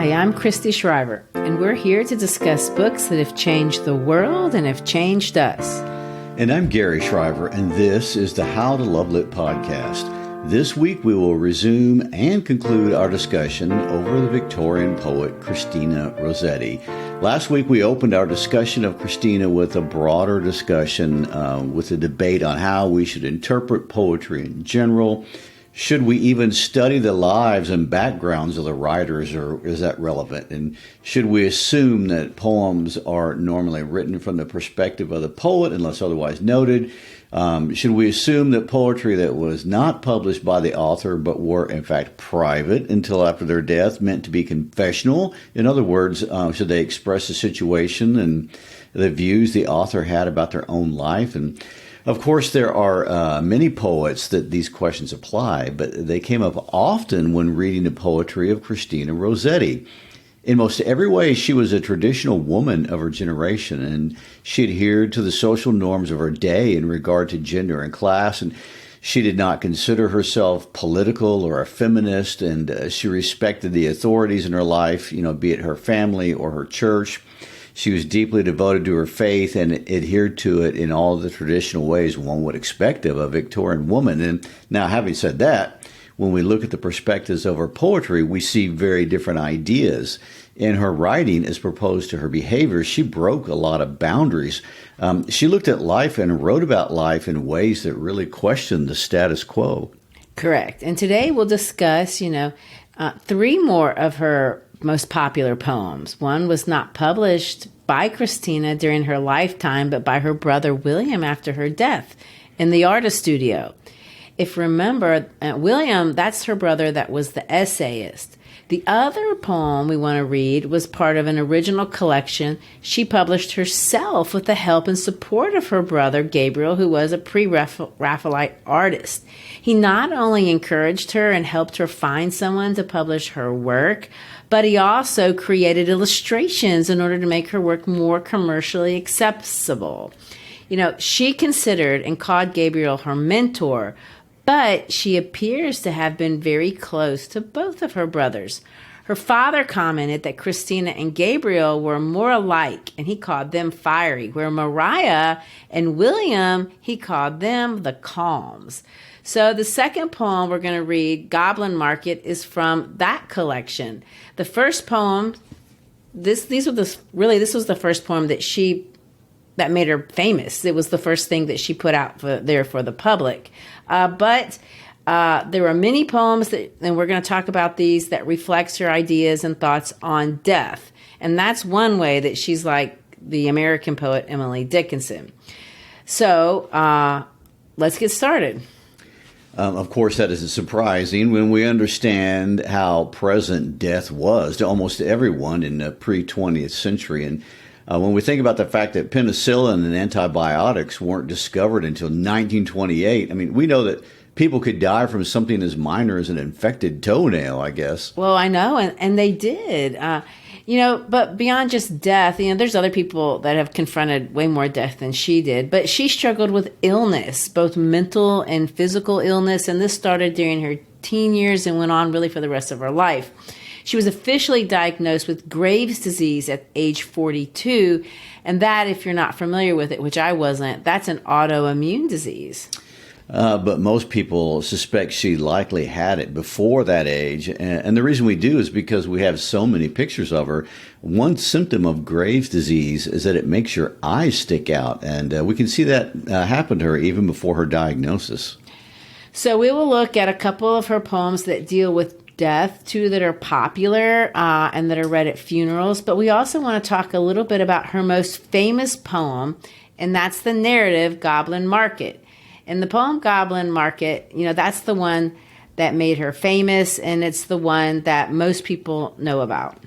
Hi, I'm Christy Shriver, and we're here to discuss books that have changed the world and have changed us. And I'm Gary Shriver, and this is the How to Love Lit podcast. This week we will resume and conclude our discussion over the Victorian poet Christina Rossetti. Last week we opened our discussion of Christina with a broader discussion with a debate on how we should interpret poetry in general. Should we even study the lives and backgrounds of the writers, or is that relevant? And should we assume that poems are normally written from the perspective of the poet, unless otherwise noted? Should we assume that poetry that was not published by the author, but were in fact private until after their death, meant to be confessional? In other words, should they express the situation and the views the author had about their own life? And of course, there are many poets that these questions apply, but they came up often when reading the poetry of Christina Rossetti. In most every way, she was a traditional woman of her generation, and she adhered to the social norms of her day in regard to gender and class, and she did not consider herself political or a feminist, and she respected the authorities in her life, be it her family or her church. She was deeply devoted to her faith and adhered to it in all the traditional ways one would expect of a Victorian woman. And now, having said that, when we look at the perspectives of her poetry, we see very different ideas. In her writing, as proposed to her behavior, she broke a lot of boundaries. She looked at life and wrote about life in ways that really questioned the status quo. Correct. And today we'll discuss, three more of her most popular poems. One was not published by Christina during her lifetime, but by her brother William after her death in the artist studio. If you remember, William, that's her brother that was the essayist. The other poem we want to read was part of an original collection she published herself with the help and support of her brother Gabriel, who was a pre-Raphaelite artist. He not only encouraged her and helped her find someone to publish her work, but he also created illustrations in order to make her work more commercially accessible. She considered and called Gabriel her mentor, but she appears to have been very close to both of her brothers. Her father commented that Christina and Gabriel were more alike, and he called them fiery, where Mariah and William, he called them the calms. So the second poem we're going to read, Goblin Market, is from that collection. The first poem, this was the first poem that made her famous. It was the first thing that she put out there for the public. But there are many poems and we're going to talk about these, that reflects her ideas and thoughts on death. And that's one way that she's like the American poet Emily Dickinson. So let's get started. Of course, that isn't surprising when we understand how present death was to almost everyone in the pre-20th century. And when we think about the fact that penicillin and antibiotics weren't discovered until 1928, we know that people could die from something as minor as an infected toenail, I guess. Well, I know, and they did. But beyond just death, there's other people that have confronted way more death than she did. But she struggled with illness, both mental and physical illness, and this started during her teen years and went on really for the rest of her life. She was officially diagnosed with Graves' disease at age 42, and that, if you're not familiar with it, which I wasn't, that's an autoimmune disease. But most people suspect she likely had it before that age. And the reason we do is because we have so many pictures of her. One symptom of Graves' disease is that it makes your eyes stick out. And we can see that happen to her even before her diagnosis. So we will look at a couple of her poems that deal with death, two that are popular and that are read at funerals. But we also want to talk a little bit about her most famous poem, and that's the narrative Goblin Market. And the poem Goblin Market, that's the one that made her famous, and it's the one that most people know about.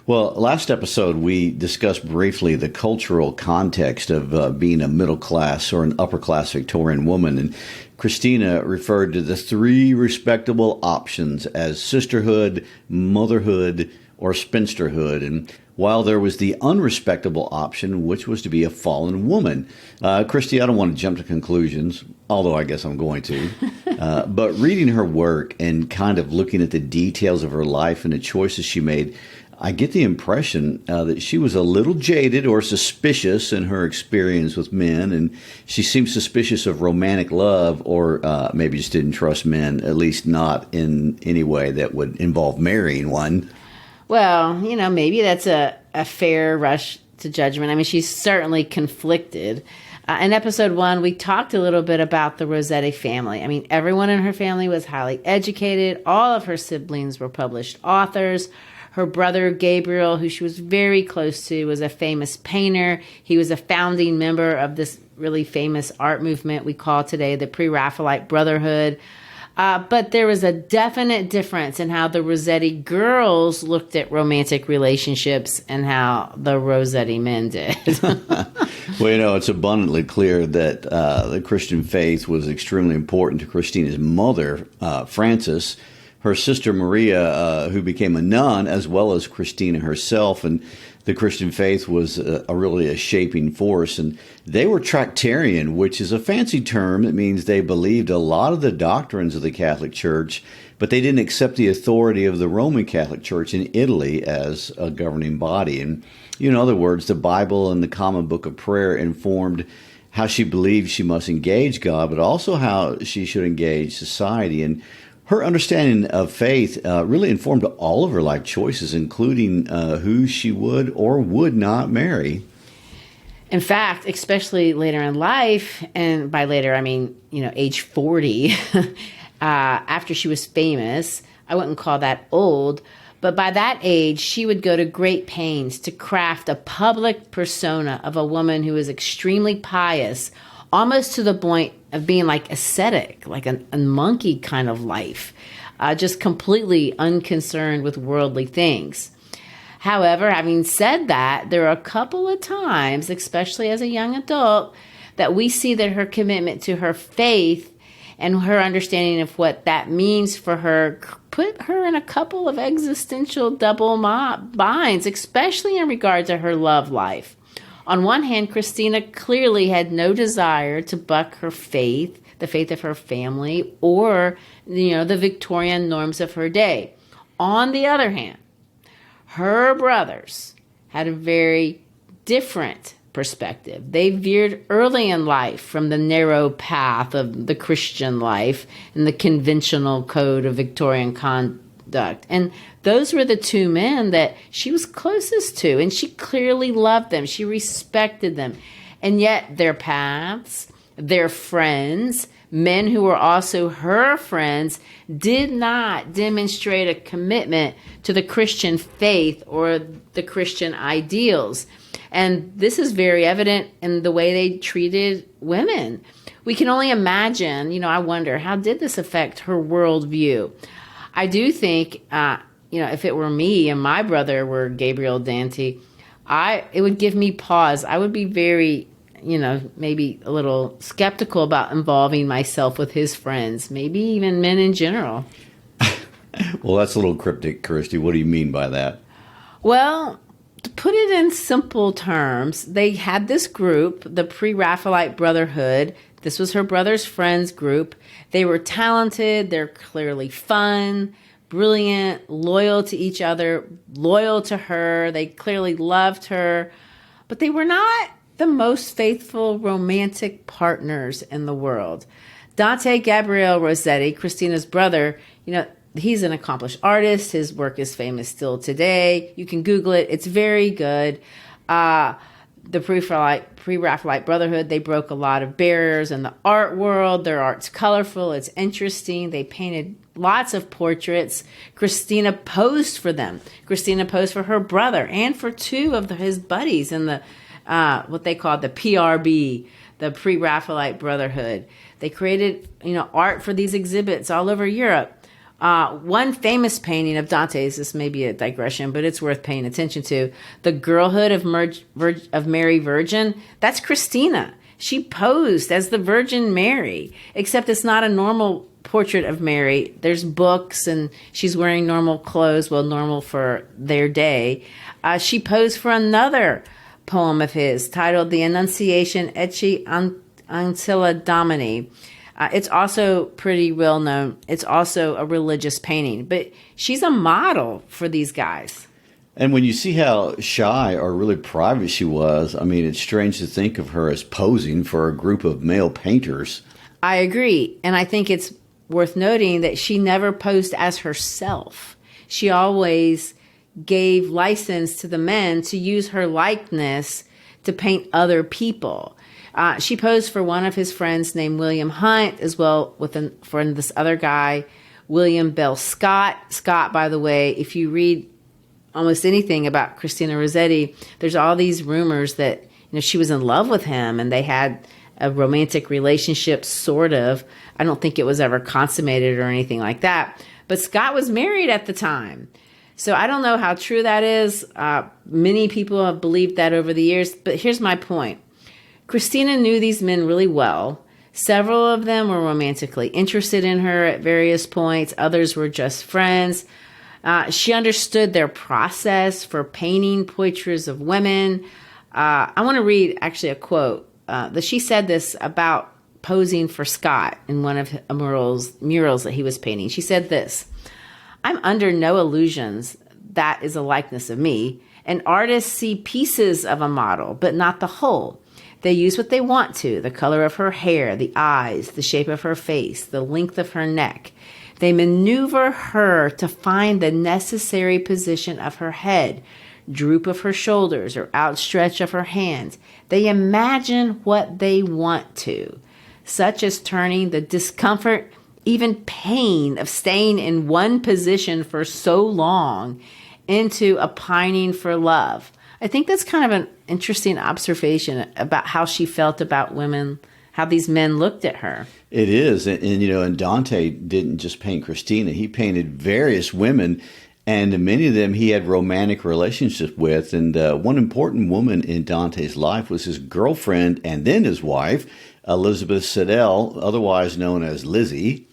Well, last episode, we discussed briefly the cultural context of being a middle class or an upper class Victorian woman. And Christina referred to the three respectable options as sisterhood, motherhood, or spinsterhood. And while there was the unrespectable option, which was to be a fallen woman. Christy, I don't want to jump to conclusions, although I guess I'm going to. But reading her work and kind of looking at the details of her life and the choices she made, I get the impression that she was a little jaded or suspicious in her experience with men, and she seemed suspicious of romantic love, or maybe just didn't trust men, at least not in any way that would involve marrying one. Well, maybe that's a fair rush to judgment. I mean, she's certainly conflicted. In episode 1, we talked a little bit about the Rossetti family. I mean, everyone in her family was highly educated. All of her siblings were published authors. Her brother, Gabriel, who she was very close to, was a famous painter. He was a founding member of this really famous art movement we call today the Pre-Raphaelite Brotherhood. But there was a definite difference in how the Rossetti girls looked at romantic relationships and how the Rossetti men did. Well, it's abundantly clear that the Christian faith was extremely important to Christina's mother, Frances, her sister Maria, who became a nun, as well as Christina herself. And the Christian faith was really a shaping force. And they were Tractarian, which is a fancy term. It means they believed a lot of the doctrines of the Catholic Church, but they didn't accept the authority of the Roman Catholic Church in Italy as a governing body. And, in other words, the Bible and the Common Book of Prayer informed how she believed she must engage God, but also how she should engage society. And her understanding of faith really informed all of her life choices, including who she would or would not marry. In fact, especially later in life, and by later I mean, age 40, after she was famous, I wouldn't call that old, but by that age, she would go to great pains to craft a public persona of a woman who was extremely pious, almost to the point of being like ascetic, like a monkey kind of life, just completely unconcerned with worldly things. However, having said that, there are a couple of times, especially as a young adult, that we see that her commitment to her faith and her understanding of what that means for her put her in a couple of existential double binds, especially in regard to her love life. On one hand, Christina clearly had no desire to buck her faith, the faith of her family, or, the Victorian norms of her day. On the other hand, her brothers had a very different perspective. They veered early in life from the narrow path of the Christian life and the conventional code of Victorian conduct. And those were the two men that she was closest to, and she clearly loved them. She respected them. And yet their paths, their friends, men who were also her friends, did not demonstrate a commitment to the Christian faith or the Christian ideals. And this is very evident in the way they treated women. We can only imagine, I wonder, how did this affect her worldview? I do think, if it were me and my brother were Gabriel Dante, it would give me pause. I would be very, maybe a little skeptical about involving myself with his friends, maybe even men in general. Well, that's a little cryptic, Christy. What do you mean by that? Well, to put it in simple terms, they had this group, the Pre-Raphaelite Brotherhood. This was her brother's friends group. They were talented. They're clearly fun, brilliant, loyal to each other, loyal to her. They clearly loved her. But they were not the most faithful romantic partners in the world. Dante Gabriele Rossetti, Christina's brother, he's an accomplished artist. His work is famous still today. You can Google it. It's very good. The Pre-Raphaelite Brotherhood, they broke a lot of barriers in the art world. Their art's colorful. It's interesting. They painted lots of portraits. Christina posed for them. Christina posed for her brother and for two of his buddies in the what they called the PRB, the Pre-Raphaelite Brotherhood. They created, art for these exhibits all over Europe. One famous painting of Dante's, this may be a digression, but it's worth paying attention to, the Girlhood of Mary Virgin. That's Christina. She posed as the Virgin Mary, except it's not a normal portrait of Mary. There's books and she's wearing normal clothes, well, normal for their day. She posed for another poem of his titled The Annunciation Ecce Ancilla Domini. It's also pretty well known. It's also a religious painting, but she's a model for these guys. And when you see how shy or really private she was, I mean, it's strange to think of her as posing for a group of male painters. I agree. And I think it's worth noting that she never posed as herself. She always gave license to the men to use her likeness to paint other people. She posed for one of his friends named William Hunt, as well for this other guy, William Bell Scott. Scott, by the way, if you read almost anything about Christina Rossetti, there's all these rumors that she was in love with him and they had a romantic relationship, sort of. I don't think it was ever consummated or anything like that. But Scott was married at the time. So I don't know how true that is. Many people have believed that over the years. But here's my point. Christina knew these men really well. Several of them were romantically interested in her at various points. Others were just friends. She understood their process for painting portraits of women. I want to read actually a quote that she said this about posing for Scott in one of murals that he was painting. She said this: "I'm under no illusions that is a likeness of me. And artists see pieces of a model, but not the whole. They use what they want to, the color of her hair, the eyes, the shape of her face, the length of her neck. They maneuver her to find the necessary position of her head, droop of her shoulders, or outstretch of her hands. They imagine what they want to, such as turning the discomfort, even pain of staying in one position for so long into a pining for love." I think that's kind of an interesting observation about how she felt about women, how these men looked at her. It is. And Dante didn't just paint Christina. He painted various women, and many of them he had romantic relationships with. And one important woman in Dante's life was his girlfriend and then his wife, Elizabeth Siddell, otherwise known as Lizzie.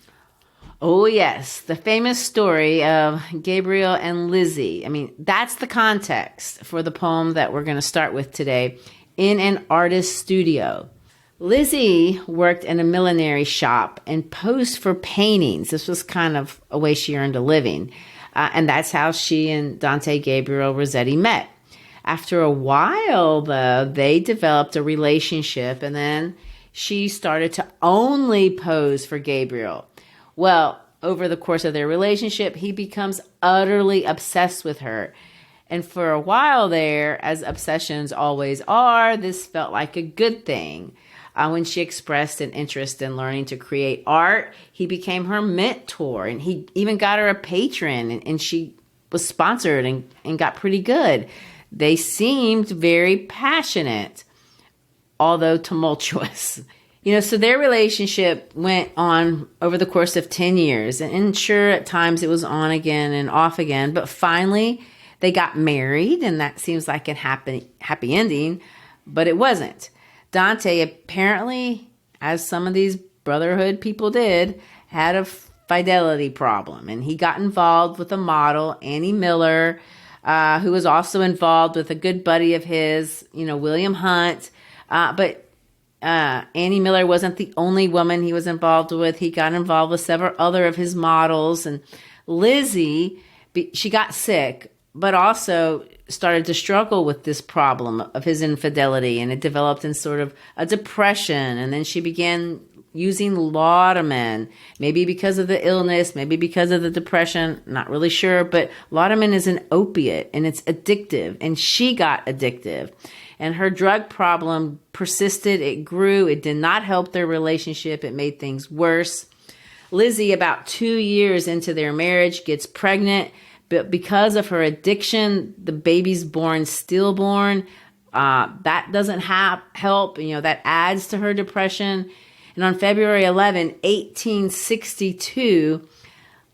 Oh, yes. The famous story of Gabriel and Lizzie. I mean, that's the context for the poem that we're going to start with today, In an Artist's Studio. Lizzie worked in a millinery shop and posed for paintings. This was kind of a way she earned a living. And that's how she and Dante Gabriel Rossetti met. After a while, though, they developed a relationship, and then she started to only pose for Gabriel. Well, over the course of their relationship, he becomes utterly obsessed with her. And for a while there, as obsessions always are, this felt like a good thing. When she expressed an interest in learning to create art, he became her mentor, and he even got her a patron, and she was sponsored and got pretty good. They seemed very passionate, although tumultuous. So their relationship went on over the course of 10 years. And sure, at times it was on again and off again. But finally, they got married, and that seems like a happy ending. But it wasn't. Dante apparently, as some of these brotherhood people did, had a fidelity problem. And he got involved with a model, Annie Miller, who was also involved with a good buddy of his, William Hunt. But Annie Miller wasn't the only woman he was involved with. He got involved with several other of his models. And Lizzie, she got sick, but also started to struggle with this problem of his infidelity. And it developed in sort of a depression. And then she began using laudanum, maybe because of the illness, maybe because of the depression, not really sure. But laudanum is an opiate, and it's addictive. And she got addictive. And her drug problem persisted. It grew. It did not help their relationship. It made things worse. Lizzie, about 2 years into their marriage, gets pregnant. But because of her addiction, the baby's born stillborn. That doesn't help. That adds to her depression. And on February 11, 1862,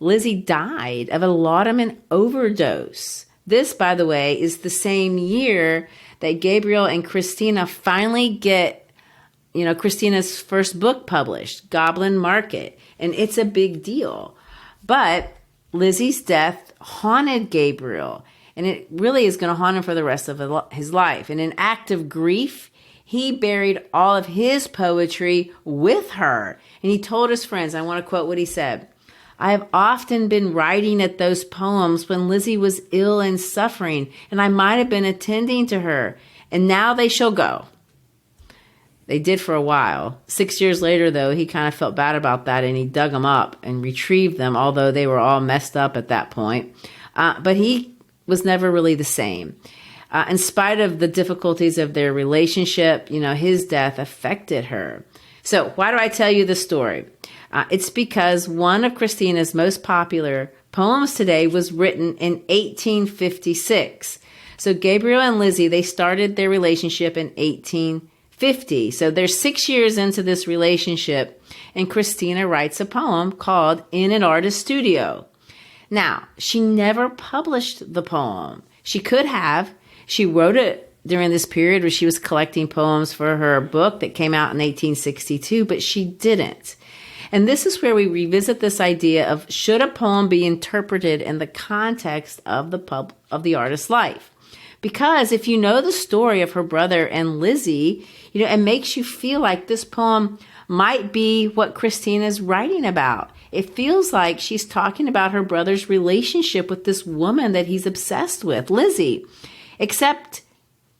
Lizzie died of a laudanum overdose. This, by the way, is the same year that Gabriel and Christina finally get, Christina's first book published, Goblin Market. And it's a big deal. But Lizzie's death haunted Gabriel. And it really is going to haunt him for the rest of his life. In an act of grief, he buried all of his poetry with her. And he told his friends, I want to quote what he said: I have often been writing at those poems when Lizzie was ill and suffering, and I might have been attending to her, and now they shall go. They did for a while. 6 years later, though, he kind of felt bad about that, and he dug them up and retrieved them, although they were all messed up at that point. But he was never really the same. In spite of the difficulties of their relationship, his death affected her. So why do I tell you this story? It's because one of Christina's most popular poems today was written in 1856. So Gabriel and Lizzie, they started their relationship in 1850. So they're 6 years into this relationship, and Christina writes a poem called In an Artist Studio. Now, she never published the poem. She could have. She wrote it during this period where she was collecting poems for her book that came out in 1862, but she didn't. And this is where we revisit this idea of, should a poem be interpreted in the context of the artist's life? Because if you know the story of her brother and Lizzie, it makes you feel like this poem might be what Christina's writing about. It feels like she's talking about her brother's relationship with this woman that he's obsessed with, Lizzie. Except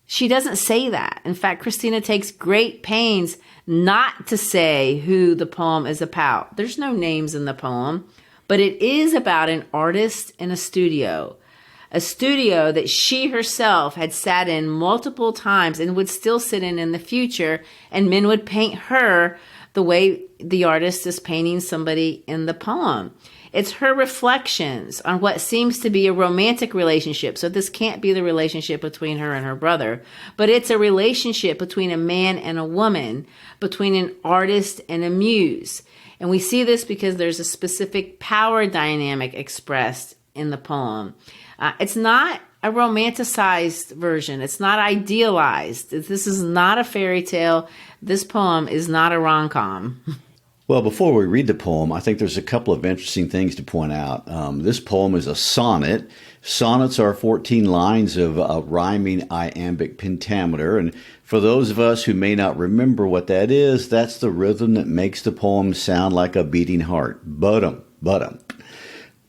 she doesn't say that. In fact, Christina takes great pains not to say who the poem is about. There's no names in the poem, but it is about an artist in a studio that she herself had sat in multiple times and would still sit in the future, and men would paint her the way the artist is painting somebody in the poem. It's her reflections on what seems to be a romantic relationship. So this can't be the relationship between her and her brother, but it's a relationship between a man and a woman, between an artist and a muse. And we see this because there's a specific power dynamic expressed in the poem. It's not a romanticized version. It's not idealized. This is not a fairy tale. This poem is not a rom-com. Well, before we read the poem, I think there's a couple of interesting things to point out. This poem is a sonnet. Sonnets are 14 lines of rhyming iambic pentameter. And for those of us who may not remember what that is, that's the rhythm that makes the poem sound like a beating heart. Ba-dum, ba-dum.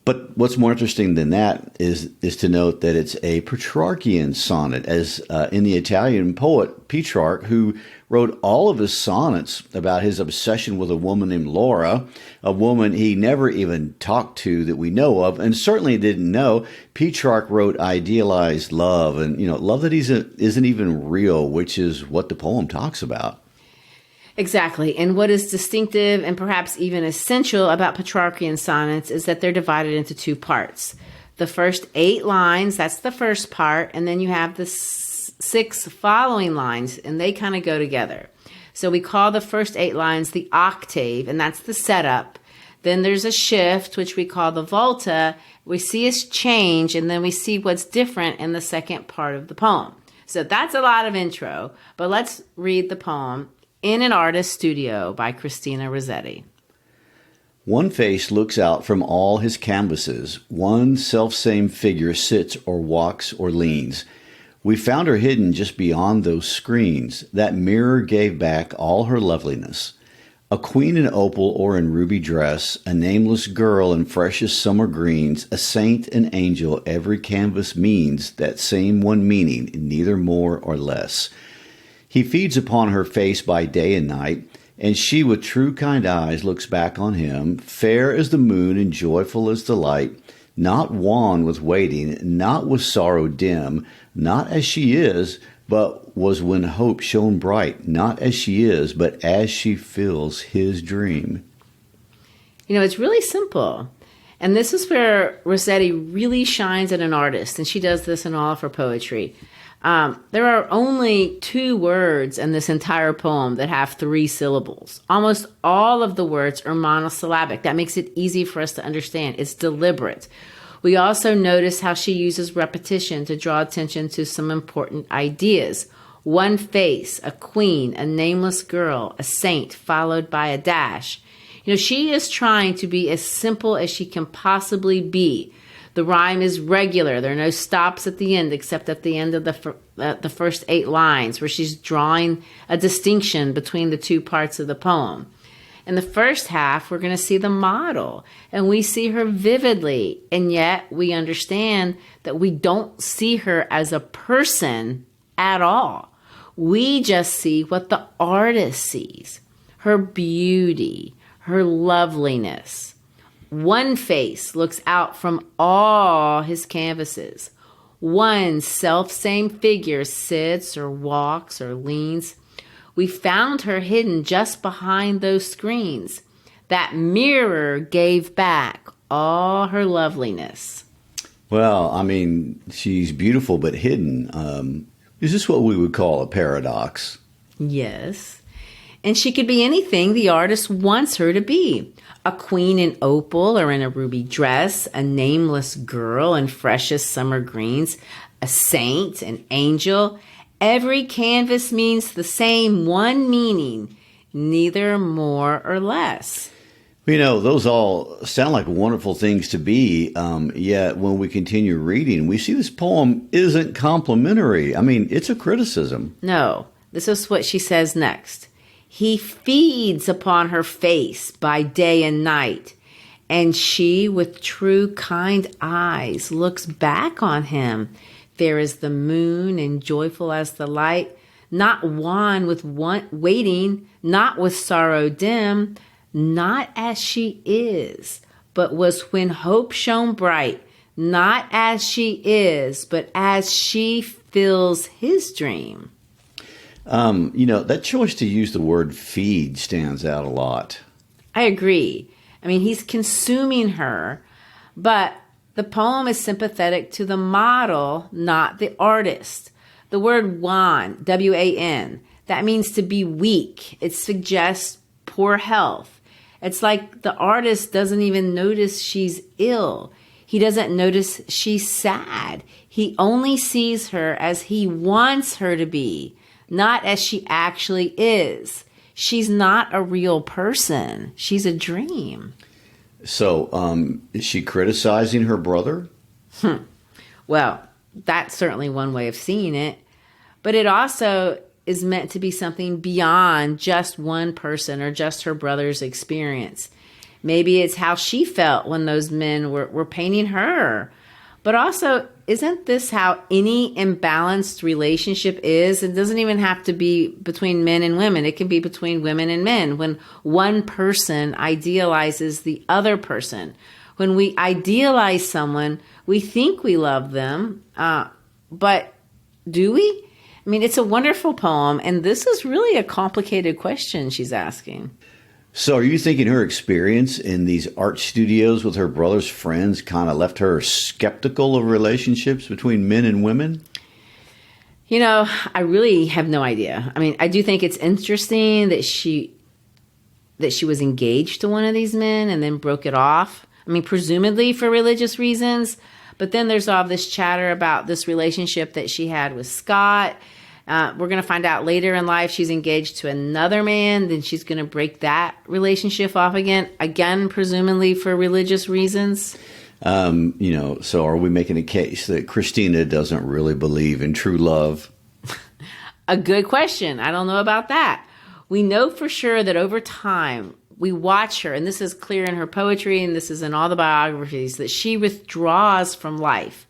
But what's more interesting than that is to note that it's a Petrarchian sonnet, as in the Italian poet Petrarch, who wrote all of his sonnets about his obsession with a woman named Laura, a woman he never even talked to that we know of, and certainly didn't know. Petrarch wrote idealized love, and love that isn't even real, which is what the poem talks about. Exactly. And what is distinctive and perhaps even essential about Petrarchian sonnets is that they're divided into two parts. The first 8 lines, that's the first part, and then you have the 6 following lines, and they kind of go together. So we call the first 8 lines the octave, and that's the setup. Then there's a shift, which we call the volta. We see a change, and then we see what's different in the second part of the poem. So that's a lot of intro, but let's read the poem. In an Artist Studio by Christina Rossetti. One face looks out from all his canvases. One self-same figure sits or walks or leans. We found her hidden just beyond those screens. That mirror gave back all her loveliness. A queen in opal or in ruby dress, a nameless girl in freshest summer greens, a saint, an angel, every canvas means that same one meaning, neither more or less. He feeds upon her face by day and night, and she with true kind eyes looks back on him, fair as the moon and joyful as the light, not wan with waiting, not with sorrow dim, not as she is, but was when hope shone bright, not as she is, but as she fills his dream. It's really simple. And this is where Rossetti really shines as an artist, and she does this in all of her poetry. There are only 2 words in this entire poem that have 3 syllables. Almost all of the words are monosyllabic. That makes it easy for us to understand. It's deliberate. We also notice how she uses repetition to draw attention to some important ideas. One face, a queen, a nameless girl, a saint, followed by a dash. She is trying to be as simple as she can possibly be. The rhyme is regular. There are no stops at the end except at the end of the first 8 lines where she's drawing a distinction between the 2 parts of the poem. In the first half, we're going to see the model, and we see her vividly, and yet we understand that we don't see her as a person at all. We just see what the artist sees, her beauty, her loveliness. One face looks out from all his canvases. One self-same figure sits or walks or leans. We found her hidden just behind those screens. That mirror gave back all her loveliness. Well, I mean, she's beautiful but hidden. Is this what we would call a paradox? Yes. And she could be anything the artist wants her to be. A queen in opal or in a ruby dress, a nameless girl in freshest summer greens, a saint, an angel. Every canvas means the same one meaning, neither more or less. You know, those all sound like wonderful things to be, yet when we continue reading, we see this poem isn't complimentary. I mean, it's a criticism. No, this is what she says next. He feeds upon her face by day and night, and she with true kind eyes looks back on him. Fair as the moon and joyful as the light, not wan with waiting, not with sorrow dim, not as she is, but was when hope shone bright, not as she is, but as she fills his dream. That choice to use the word feed stands out a lot. I agree. I mean, he's consuming her, but the poem is sympathetic to the model, not the artist. The word wan, W-A-N, that means to be weak. It suggests poor health. It's like the artist doesn't even notice she's ill. He doesn't notice she's sad. He only sees her as he wants her to be, not as she actually is. She's not a real person. She's a dream. So, is she criticizing her brother? Well, that's certainly one way of seeing it. But it also is meant to be something beyond just one person or just her brother's experience. Maybe it's how she felt when those men were painting her. But also, isn't this how any imbalanced relationship is? It doesn't even have to be between men and women. It can be between women and men. When one person idealizes the other person. When we idealize someone, we think we love them. But do we? I mean, it's a wonderful poem. And this is really a complicated question she's asking. So are you thinking her experience in these art studios with her brother's friends kind of left her skeptical of relationships between men and women? You know, I really have no idea. I mean, I do think it's interesting that she was engaged to one of these men and then broke it off. I mean, presumably for religious reasons. But then there's all this chatter about this relationship that she had with Scott. We're going to find out later in life she's engaged to another man. Then she's going to break that relationship off again, presumably for religious reasons. So are we making a case that Christina doesn't really believe in true love? A good question. I don't know about that. We know for sure that over time, we watch her, and this is clear in her poetry, and this is in all the biographies, that she withdraws from life.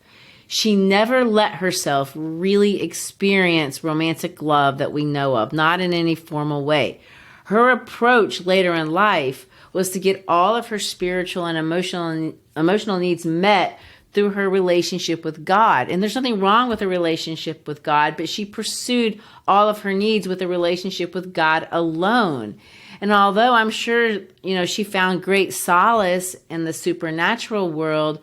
She never let herself really experience romantic love that we know of, not in any formal way. Her approach later in life was to get all of her spiritual and emotional needs met through her relationship with God. And there's nothing wrong with a relationship with God, but she pursued all of her needs with a relationship with God alone. And although I'm sure, she found great solace in the supernatural world,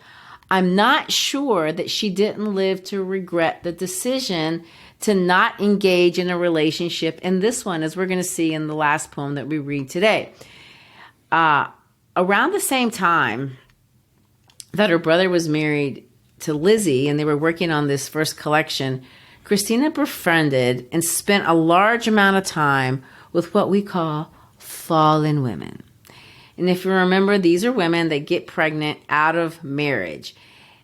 I'm not sure that she didn't live to regret the decision to not engage in a relationship in this one, as we're going to see in the last poem that we read today. Around the same time that her brother was married to Lizzie and they were working on this first collection, Christina befriended and spent a large amount of time with what we call fallen women. And if you remember, these are women that get pregnant out of marriage.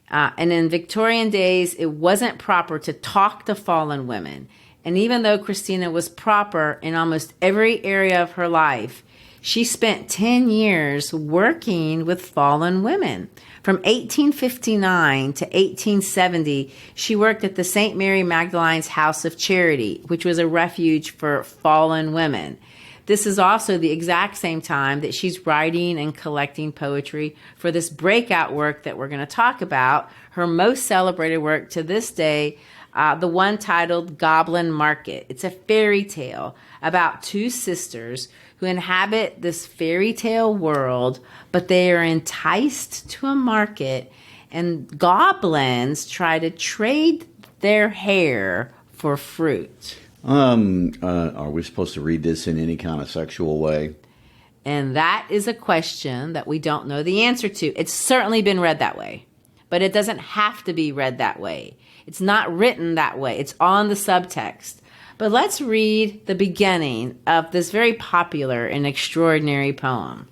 And in Victorian days, it wasn't proper to talk to fallen women. And even though Christina was proper in almost every area of her life, She spent 10 years working with fallen women. From 1859 to 1870, she worked at the St. Mary Magdalene's House of Charity, which was a refuge for fallen women. This is also the exact same time that she's writing and collecting poetry for this breakout work that we're going to talk about, her most celebrated work to this day, the one titled Goblin Market. It's a fairy tale about two sisters who inhabit this fairy tale world, but they are enticed to a market, and goblins try to trade their hair for fruit. Are we supposed to read this in any kind of sexual way? And that is a question that we don't know the answer to. It's certainly been read that way, but it doesn't have to be read that way. It's not written that way. It's on the subtext. But let's read the beginning of this very popular and extraordinary poem.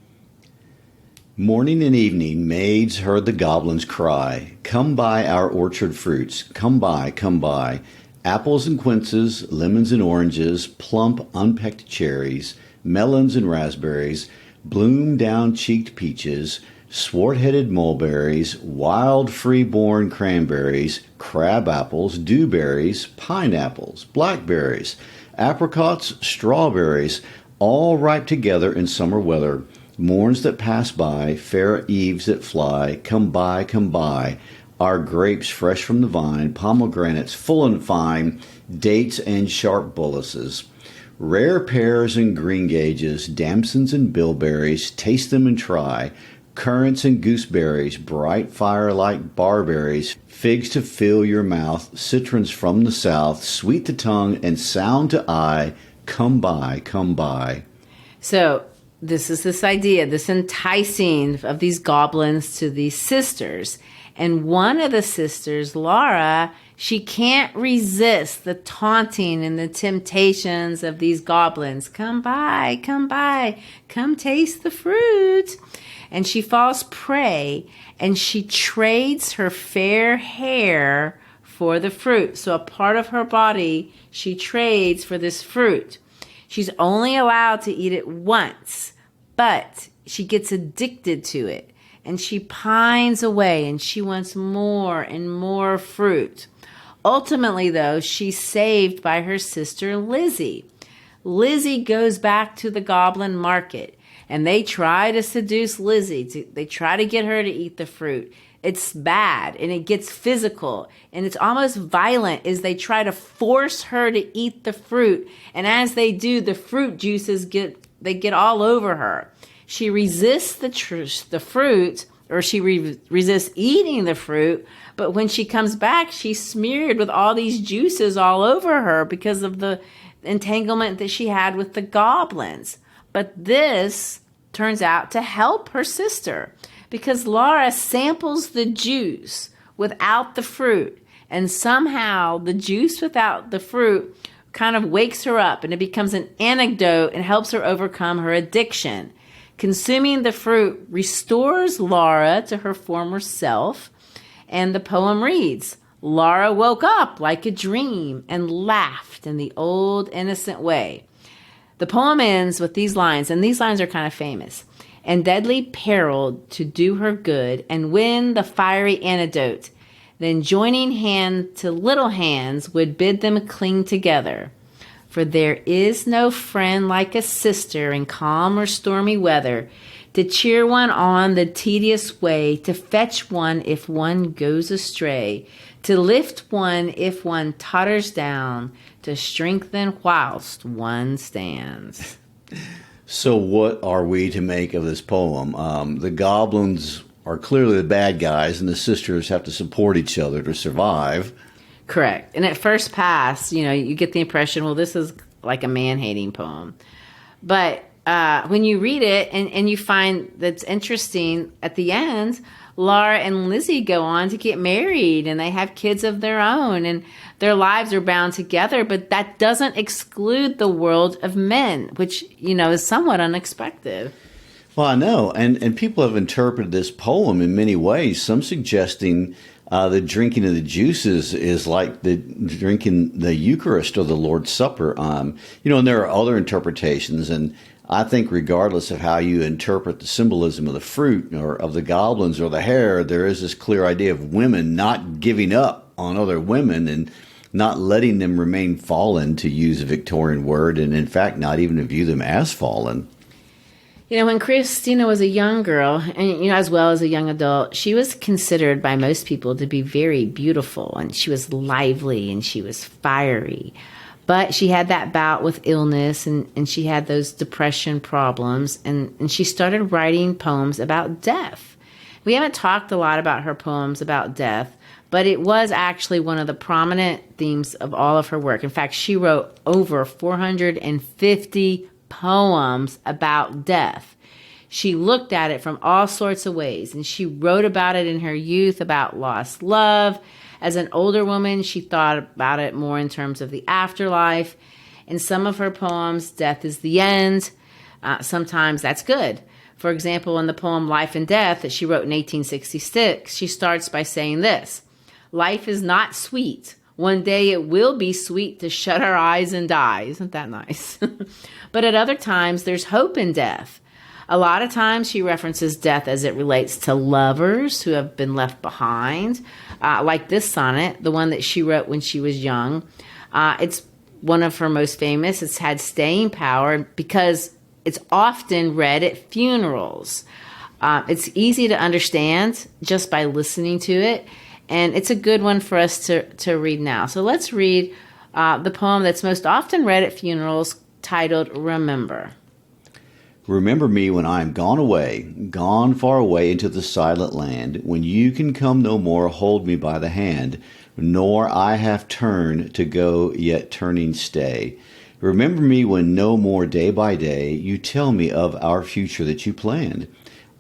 Morning and evening, maids heard the goblins cry, "Come buy our orchard fruits, come buy, come buy. Apples and quinces, lemons and oranges, plump unpecked cherries, melons and raspberries, bloom down-cheeked peaches, swart-headed mulberries, wild free-born cranberries, crab apples, dewberries, pineapples, blackberries, apricots, strawberries, all ripe together in summer weather. Morns that pass by, fair eves that fly, come buy, come buy. Our grapes fresh from the vine, pomegranates full and fine, dates and sharp bullaces. Rare pears and greengages, damsons and bilberries, taste them and try. Currants and gooseberries, bright fire-like barberries, figs to fill your mouth, citrons from the south, sweet to tongue and sound to eye, come buy, come buy. So this is this idea, this enticing of these goblins to these sisters. And one of the sisters, Laura, she can't resist the taunting and the temptations of these goblins. Come buy, come taste the fruit. And she falls prey, and she trades her fair hair for the fruit. So a part of her body she trades for this fruit. She's only allowed to eat it once, but she gets addicted to it. And she pines away, and she wants more and more fruit. Ultimately, though, she's saved by her sister Lizzie. Lizzie goes back to the goblin market, and they try to seduce Lizzie. They try to get her to eat the fruit. It's bad, and it gets physical, and it's almost violent as they try to force her to eat the fruit. And as they do, the fruit juices get all over her. She resists the fruit, or she resists eating the fruit, but when she comes back, she's smeared with all these juices all over her because of the entanglement that she had with the goblins. But this turns out to help her sister, because Laura samples the juice without the fruit, and somehow the juice without the fruit kind of wakes her up, and it becomes an antidote and helps her overcome her addiction. Consuming the fruit restores Laura to her former self, and the poem reads, Laura woke up like a dream and laughed in the old innocent way. The poem ends with these lines, and these lines are kind of famous. And deadly peril to do her good and win the fiery antidote, then joining hand to little hands would bid them cling together. For there is no friend like a sister in calm or stormy weather, to cheer one on the tedious way, to fetch one if one goes astray, to lift one if one totters down, to strengthen whilst one stands. So what are we to make of this poem? The goblins are clearly the bad guys, and the sisters have to support each other to survive. Correct. And at first pass, you get the impression, well, this is like a man-hating poem. But when you read it and you find that's interesting, at the end, Laura and Lizzie go on to get married, and they have kids of their own, and their lives are bound together. But that doesn't exclude the world of men, which, is somewhat unexpected. Well, I know. And people have interpreted this poem in many ways, some suggesting the drinking of the juices is like the drinking the Eucharist or the Lord's Supper. And there are other interpretations. And I think regardless of how you interpret the symbolism of the fruit or of the goblins or the hare, there is this clear idea of women not giving up on other women and not letting them remain fallen, to use a Victorian word, and in fact not even to view them as fallen. When Christina was a young girl, and as well as a young adult, she was considered by most people to be very beautiful, and she was lively and she was fiery. But she had that bout with illness, and she had those depression problems, and she started writing poems about death. We haven't talked a lot about her poems about death, but it was actually one of the prominent themes of all of her work. In fact, she wrote over 450 poems about death. She looked at it from all sorts of ways, and she wrote about it in her youth, about lost love. As an older woman, she thought about it more in terms of the afterlife. In some of her poems, death is the end. Sometimes that's good. For example, in the poem Life and Death that she wrote in 1866, she starts by saying this: "Life is not sweet. One day it will be sweet to shut our eyes and die." Isn't that nice? But at other times, there's hope in death. A lot of times she references death as it relates to lovers who have been left behind, like this sonnet, the one that she wrote when she was young. It's one of her most famous. It's had staying power because it's often read at funerals. It's easy to understand just by listening to it, and it's a good one for us to read now. So let's read the poem that's most often read at funerals, titled Remember. Remember me when I am gone away, gone far away into the silent land, when you can come no more, hold me by the hand, nor I have turned to go, yet turning stay. Remember me when no more day by day you tell me of our future that you planned.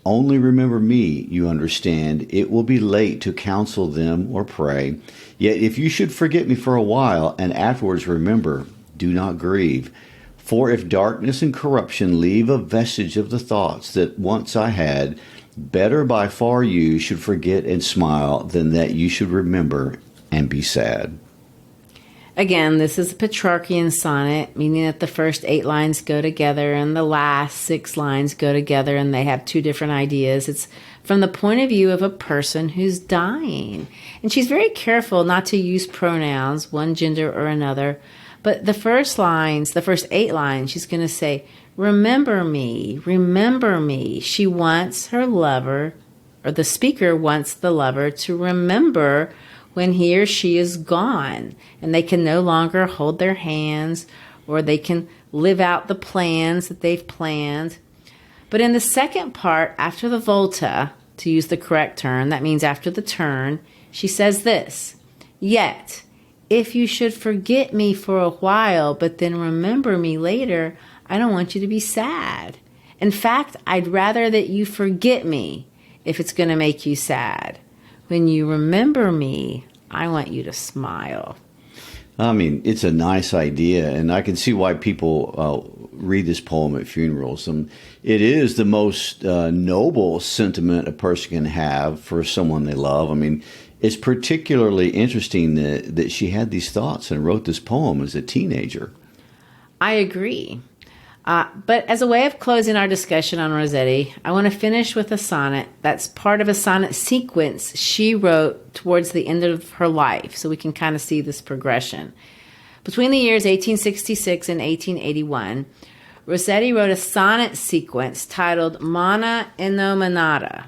Only remember me, you understand, it will be late to counsel them or pray. Yet if you should forget me for a while, and afterwards remember, do not grieve. For if darkness and corruption leave a vestige of the thoughts that once I had, better by far you should forget and smile than that you should remember and be sad. Again, this is a Petrarchian sonnet, meaning that the first 8 lines go together and the last 6 lines go together, and they have 2 different ideas. It's from the point of view of a person who's dying. And she's very careful not to use pronouns, one gender or another. But the first 8 lines, she's going to say, remember me, remember me. She wants her lover, or the speaker wants the lover to remember when he or she is gone, and they can no longer hold their hands, or they can live out the plans that they've planned. But in the second part, after the volta, to use the correct turn, that means after the turn, she says this: yet, if you should forget me for a while, but then remember me later, I don't want you to be sad. In fact, I'd rather that you forget me if it's going to make you sad. When you remember me, I want you to smile. I mean, it's a nice idea, and I can see why people read this poem at funerals. It is the most noble sentiment a person can have for someone they love. I mean, it's particularly interesting that she had these thoughts and wrote this poem as a teenager. I agree. But as a way of closing our discussion on Rossetti, I want to finish with a sonnet that's part of a sonnet sequence she wrote towards the end of her life, so we can kind of see this progression. Between the years 1866 and 1881, Rossetti wrote a sonnet sequence titled Mana Innominata.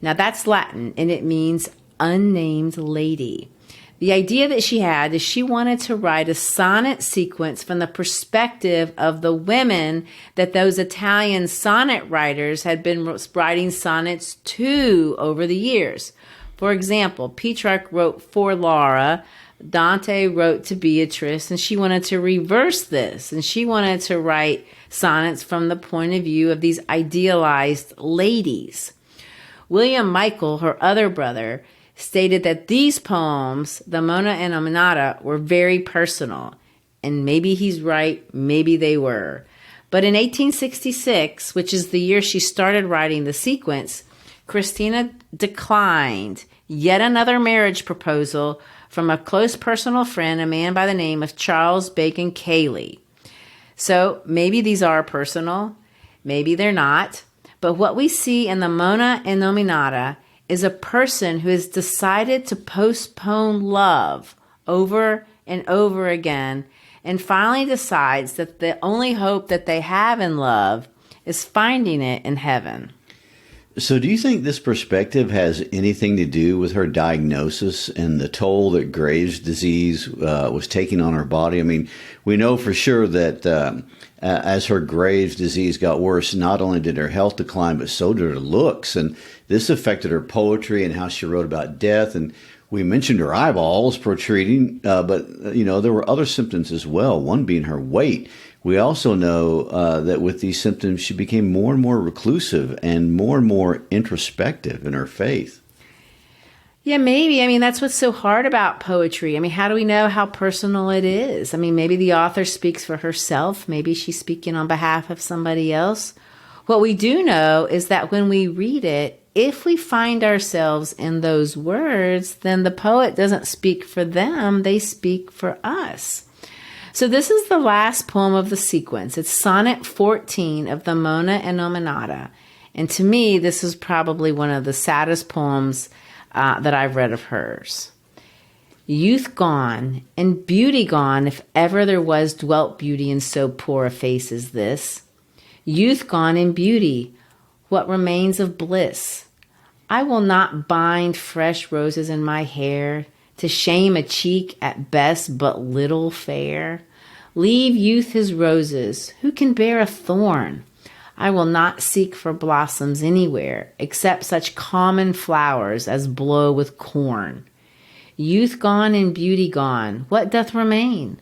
Now that's Latin, and it means unnamed lady. The idea that she had is she wanted to write a sonnet sequence from the perspective of the women that those Italian sonnet writers had been writing sonnets to over the years. For example, Petrarch wrote for Laura, Dante wrote to Beatrice, and she wanted to reverse this, and she wanted to write sonnets from the point of view of these idealized ladies. William Michael, her other brother, stated that these poems, the Mana Innominata, were very personal. And maybe he's right, maybe they were. But in 1866, which is the year she started writing the sequence, Christina declined yet another marriage proposal from a close personal friend, a man by the name of Charles Bacon Cayley. So maybe these are personal. Maybe they're not. But what we see in the Mona Innominata is a person who has decided to postpone love over and over again and finally decides that the only hope that they have in love is finding it in heaven. So do you think this perspective has anything to do with her diagnosis and the toll that Graves' disease was taking on her body? I mean, we know for sure that as her Graves' disease got worse, not only did her health decline, but so did her looks. And this affected her poetry and how she wrote about death. And we mentioned her eyeballs protruding, but, there were other symptoms as well, one being her weight. We also know that with these symptoms, she became more and more reclusive and more introspective in her faith. Yeah, maybe. I mean, that's what's so hard about poetry. I mean, how do we know how personal it is? I mean, maybe the author speaks for herself. Maybe she's speaking on behalf of somebody else. What we do know is that when we read it, if we find ourselves in those words, then the poet doesn't speak for them, they speak for us. So this is the last poem of the sequence. It's Sonnet 14 of the Mona Innominata. And to me, this is probably one of the saddest poems that I've read of hers. Youth gone and beauty gone, if ever there was dwelt beauty in so poor a face as this. Youth gone and beauty, what remains of bliss? I will not bind fresh roses in my hair, to shame a cheek at best but little fair. Leave youth his roses, who can bear a thorn? I will not seek for blossoms anywhere, except such common flowers as blow with corn. Youth gone and beauty gone, what doth remain?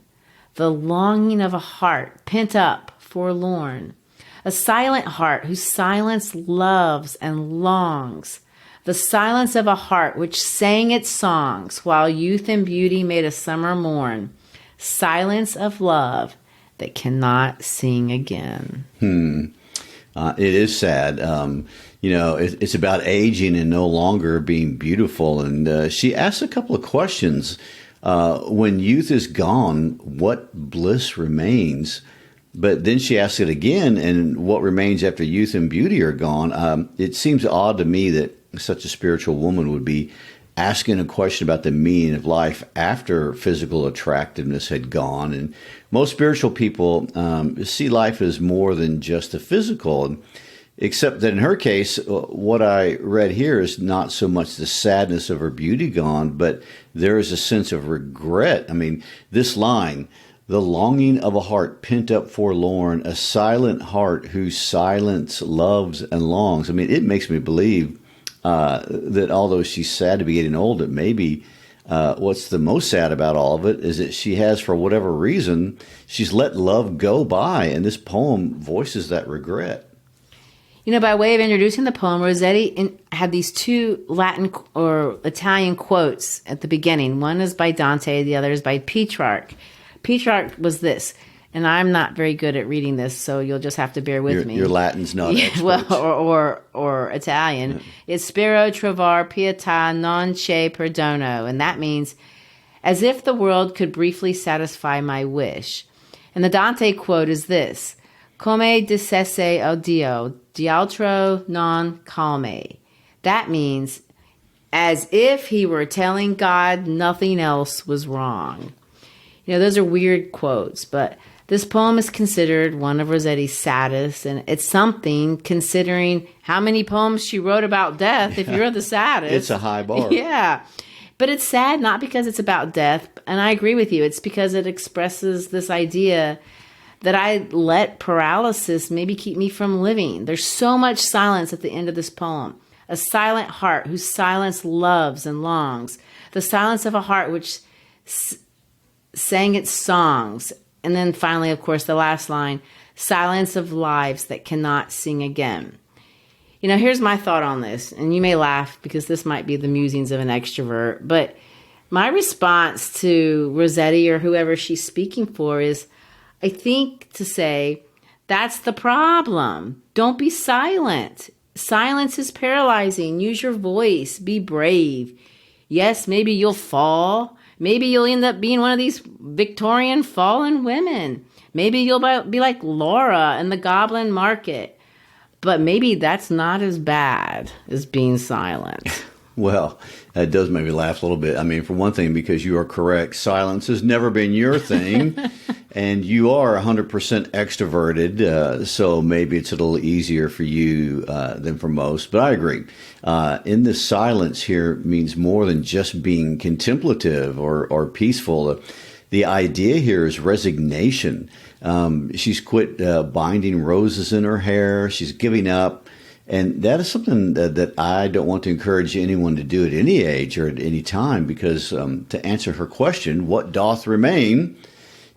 The longing of a heart pent up, forlorn. A silent heart whose silence loves and longs. The silence of a heart which sang its songs while youth and beauty made a summer morn. Silence of love that cannot sing again. It is sad. It's about aging and no longer being beautiful. And she asks a couple of questions. When youth is gone, what bliss remains? But then she asks it again, and what remains after youth and beauty are gone? It seems odd to me that such a spiritual woman would be asking a question about the meaning of life after physical attractiveness had gone. And most spiritual people see life as more than just the physical, except that in her case, what I read here is not so much the sadness of her beauty gone, but there is a sense of regret. I mean, this line, the longing of a heart pent up forlorn, a silent heart whose silence loves and longs. I mean, it makes me believe that although she's sad to be getting old, that maybe what's the most sad about all of it is that she has, for whatever reason, she's let love go by, and this poem voices that regret. By way of introducing the poem, Rossetti had these two Latin or Italian quotes at the beginning. One is by Dante, the other is by Petrarch. Petrarch was this, and I'm not very good at reading this, so you'll just have to bear with me. Your Latin's not expert. Well, or Italian. Yeah. It's spero trovar pietà non c'è perdono, and that means as if the world could briefly satisfy my wish. And the Dante quote is this: come dicesse o Dio, d'altro non calme. That means as if he were telling God nothing else was wrong. Those are weird quotes, but this poem is considered one of Rossetti's saddest, and it's something considering how many poems she wrote about death. If you're the saddest, it's a high bar. Yeah, but it's sad not because it's about death, and I agree with you. It's because it expresses this idea that I let paralysis maybe keep me from living. There's so much silence at the end of this poem. A silent heart whose silence loves and longs. The silence of a heart which sang its songs. And then finally, of course, the last line, silence of lives that cannot sing again. Here's my thought on this, and you may laugh because this might be the musings of an extrovert, but my response to Rossetti or whoever she's speaking for is, I think to say, that's the problem. Don't be silent. Silence is paralyzing. Use your voice. Be brave. Yes, maybe you'll fall. Maybe you'll end up being one of these Victorian fallen women. Maybe you'll be like Laura in the Goblin Market. But maybe that's not as bad as being silent. Well, that does make me laugh a little bit. I mean, for one thing, because you are correct, silence has never been your thing, and you are 100% extroverted, so maybe it's a little easier for you than for most. But I agree. In the silence here means more than just being contemplative or peaceful. The idea here is resignation. She's quit binding roses in her hair. She's giving up. And that is something that I don't want to encourage anyone to do at any age or at any time, because to answer her question, what doth remain?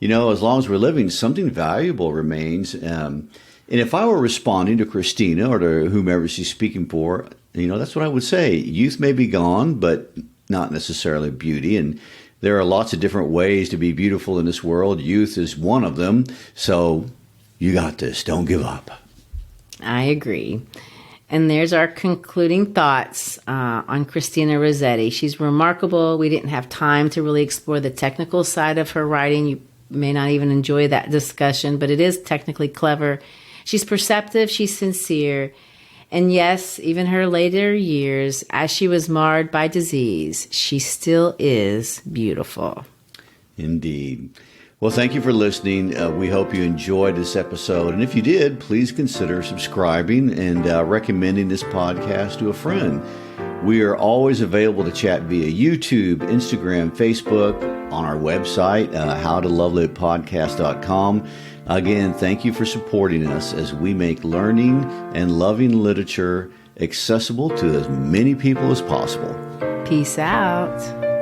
As long as we're living, something valuable remains. And if I were responding to Christina or to whomever she's speaking for, that's what I would say. Youth may be gone, but not necessarily beauty. And there are lots of different ways to be beautiful in this world. Youth is one of them. So you got this. Don't give up. I agree. And there's our concluding thoughts on Christina Rossetti. She's remarkable. We didn't have time to really explore the technical side of her writing. You may not even enjoy that discussion, but it is technically clever. She's perceptive. She's sincere. And yes, even her later years, as she was marred by disease, she still is beautiful. Indeed. Well, thank you for listening. We hope you enjoyed this episode. And if you did, please consider subscribing and recommending this podcast to a friend. We are always available to chat via YouTube, Instagram, Facebook, on our website, howtolovelitpodcast.com. Again, thank you for supporting us as we make learning and loving literature accessible to as many people as possible. Peace out.